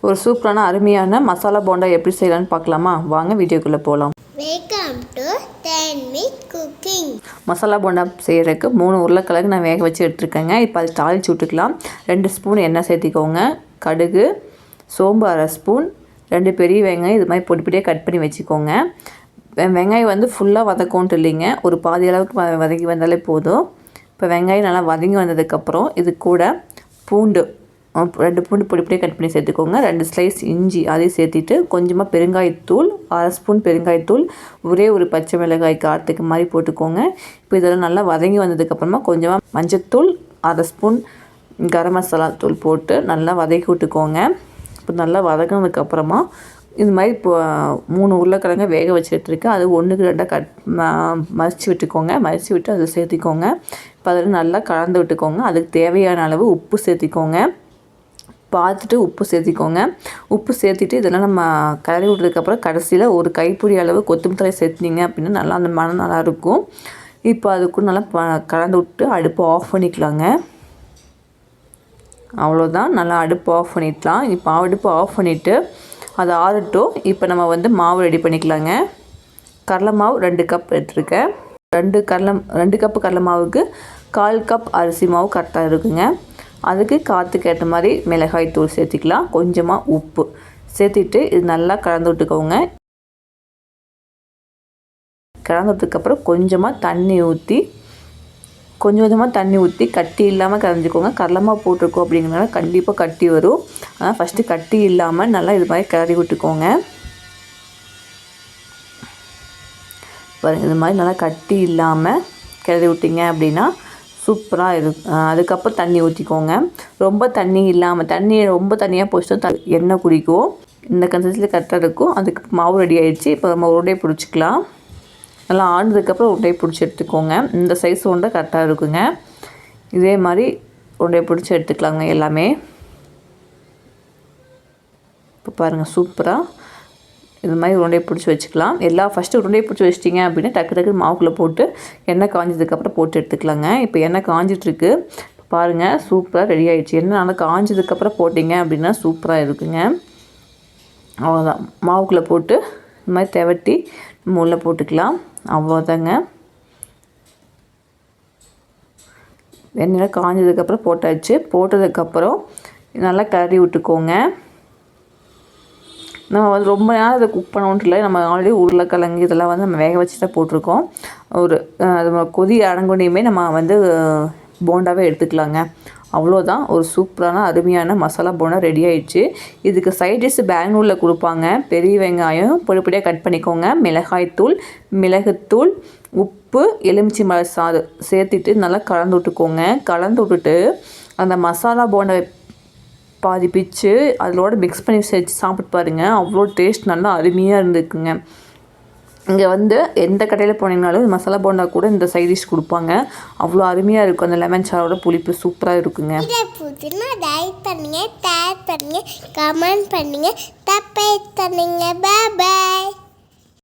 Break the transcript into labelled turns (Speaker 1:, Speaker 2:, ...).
Speaker 1: ஒரு சூப்பரான அருமையான மசாலா போண்டா எப்படி செய்யலாம்னு பார்க்கலாமா? வாங்க வீடியோக்குள்ளே போகலாம்.
Speaker 2: வெல்கம் டு டென்மிக் குக்கிங்.
Speaker 1: மசாலா போண்டா செய்கிறதுக்கு 3 உருளைக்கிழங்கு நான் வேக வச்சு எடுத்துருக்கேங்க. இப்போ அது தாளித்து விட்டுக்கலாம். 2 ஸ்பூன் எண்ணெய் சேர்த்திக்கோங்க. கடுகு, சோம்பு 1/2 ஸ்பூன், 2 பெரிய வெங்காயம் இது மாதிரி பொடி பொடியாக கட் பண்ணி வச்சுக்கோங்க. வெங்காயம் வந்து ஃபுல்லாக வதக்கோன்ட்டு இல்லைங்க, ஒரு பாதி அளவுக்கு வதங்கி வந்தாலே போதும். இப்போ வெங்காயம் நல்லா வதங்கி வந்ததுக்கப்புறம் இது கூட பூண்டு 2 பூண்டு பொடி பொடியாக கட் பண்ணி சேர்த்துக்கோங்க. 2 ஸ்லைஸ் இஞ்சி அதையும் சேர்த்திட்டு கொஞ்சமாக பெருங்காயத்தூள் 1/2 ஸ்பூன் பெருங்காயத்தூள், ஒரே ஒரு பச்சை மிளகாய் காரத்துக்கு மாதிரி போட்டுக்கோங்க. இப்போ இதெல்லாம் நல்லா வதங்கி வந்ததுக்கப்புறமா கொஞ்சமாக மஞ்சத்தூள் 1/2 ஸ்பூன் கரம் மசாலா தூள் போட்டு நல்லா வதக்கி விட்டுக்கோங்க. இப்போ நல்லா வதங்கினதுக்கப்புறமா இது மாதிரி இப்போ 3 உருளைக்கிழங்க வேக வச்சுட்டுருக்கு. அது 1க்கு 2 மறித்து விட்டுக்கோங்க. மறித்து விட்டு அதில் சேர்த்திக்கோங்க. இப்போ அதில் நல்லா கலந்து விட்டுக்கோங்க. அதுக்கு தேவையான அளவு உப்பு சேர்த்திக்கோங்க. பார்த்துட்டு உப்பு சேர்த்திக்கோங்க. உப்பு சேர்த்திட்டு இதெல்லாம் நம்ம கலரி விட்டதுக்கப்புறம் கடைசியில் ஒரு கைப்பிடி அளவு கொத்தமல்லி தழை சேர்த்திங்க அப்படின்னா நல்லா அந்த மனம் நல்லாயிருக்கும். இப்போ அதுக்கு நல்லா கலந்து விட்டு அடுப்பை ஆஃப் பண்ணிக்கலாங்க. அவ்வளோதான், நல்லா அடுப்பு ஆஃப் பண்ணிடலாம். இப்போ அடுப்பு ஆஃப் பண்ணிவிட்டு அது ஆறட்டும். இப்போ நம்ம வந்து மாவு ரெடி பண்ணிக்கலாங்க. கடலை மாவு 2 கப் எடுத்துருக்கேன். 2 கப்பு கடலை மாவுக்கு 1/4 கப் அரிசி மாவு கரெக்டாக இருக்குங்க. அதுக்கு காற்றுக்கு ஏற்ற மாதிரி மிளகாய் தூள் சேர்த்திக்கலாம். கொஞ்சமாக உப்பு சேர்த்திட்டு இது நல்லா கலந்து விட்டுக்கோங்க. கலந்து விட்டதுக்கப்புறம் கொஞ்சமாக தண்ணி ஊற்றி கட்டி இல்லாமல் கரைஞ்சிக்கோங்க. கடலை மாவு போட்டிருக்கோம் அப்படிங்கிறனால கண்டிப்பாக கட்டி வரும். ஆனால் ஃபஸ்ட்டு கட்டி இல்லாமல் நல்லா இது மாதிரி கிளறி விட்டுக்கோங்க. பாருங்கள், இது மாதிரி நல்லா கட்டி இல்லாமல் கிளறி விட்டிங்க அப்படின்னா சூப்பராக இருக்கும். அதுக்கப்புறம் தண்ணி ஊற்றிக்கோங்க. ரொம்ப தண்ணி இல்லாமல், ரொம்ப தண்ணியாக போச்சுன்னா எண்ணெய் குடிக்கும். இந்த கன்சிஸ்டன்சியில் கரெக்டாக இருக்கும். அதுக்கு மாவு ரெடி ஆகிடுச்சு. இப்போ நம்ம உருண்டை பிடிச்சிக்கலாம். நல்லா ஆனதுக்கப்புறம் உருண்டையை பிடிச்சி எடுத்துக்கோங்க. இந்த சைஸ் உருண்டை கரெக்டாக இருக்குங்க. இதே மாதிரி உருண்டையை பிடிச்சி எடுத்துக்கலாங்க எல்லாமே. இப்போ பாருங்கள், சூப்பராக இது மாதிரி உருண்டையை பிடிச்சி வச்சுக்கலாம். ஃபஸ்ட்டு உருண்டையை பிடிச்சி வச்சிட்டிங்க அப்படின்னா டக்கு மாவுக்குள்ளே போட்டு எண்ணெய் காஞ்சதுக்கப்புறம் போட்டு எடுத்துக்கலாங்க. இப்போ எண்ணெய் காஞ்சிட்ருக்கு. பாருங்கள், சூப்பராக ரெடி ஆகிடுச்சு. எண்ணெய் நல்லா காஞ்சதுக்கப்புறம் போட்டிங்க அப்படின்னா சூப்பராக இருக்குங்க. அவ்வளோதான், மாவுக்குள்ளே போட்டு இந்த மாதிரி தெவட்டி உள்ளே போட்டுக்கலாம். அவ்வளோதாங்க. எண்ணெய் காஞ்சதுக்கப்புறம் போட்டாச்சு. போட்டதுக்கப்புறம் நல்லா கிளறி விட்டுக்கோங்க. நம்ம வந்து ரொம்ப நேரம் அதை குக் பண்ணணுன்ட்டு இல்லை. நம்ம ஆல்ரெடி உருளைக்கிழங்கு இதெல்லாம் வந்து நம்ம வேக வச்சு தான் போட்டிருக்கோம். அது கொதி அடங்குனையுமே நம்ம வந்து போண்டாவே எடுத்துக்கலாங்க. அவ்வளோதான், ஒரு சூப்பரான அருமையான மசாலா போண்டா ரெடி ஆகிடுச்சு. இதுக்கு சைட் டிஷ் பெங்களூரில் கொடுப்பாங்க. பெரிய வெங்காயம் பொடி பொடியாக கட் பண்ணிக்கோங்க. மிளகாய்த்தூள், மிளகுத்தூள், உப்பு, எலுமிச்சை மலை சாறு சேர்த்துட்டு நல்லா கலந்து விட்டுக்கோங்க. கலந்து விட்டுட்டு அந்த மசாலா போண்டா பாதி பிச்சு அதோட மிக்ஸ் பண்ணி சேர்த்து சாப்பிட்டு பாருங்கள். அவ்வளோ டேஸ்ட் நல்லா அருமையாக இருந்துக்குங்க. இங்கே வந்து எந்த கடையில் போனீங்கனாலும் மசாலா போண்டா கூட இந்த சைட் டிஷ் கொடுப்பாங்க. அவ்வளோ அருமையாக இருக்கும். அந்த லெமன் சாரோட புளிப்பு சூப்பராக இருக்குங்க.
Speaker 2: லைக் பண்ணுங்கள், ஷேர் பண்ணுங்கள், கமெண்ட் பண்ணுங்கள், சப்ஸ்கிரைப் பண்ணுங்கள். பாய்.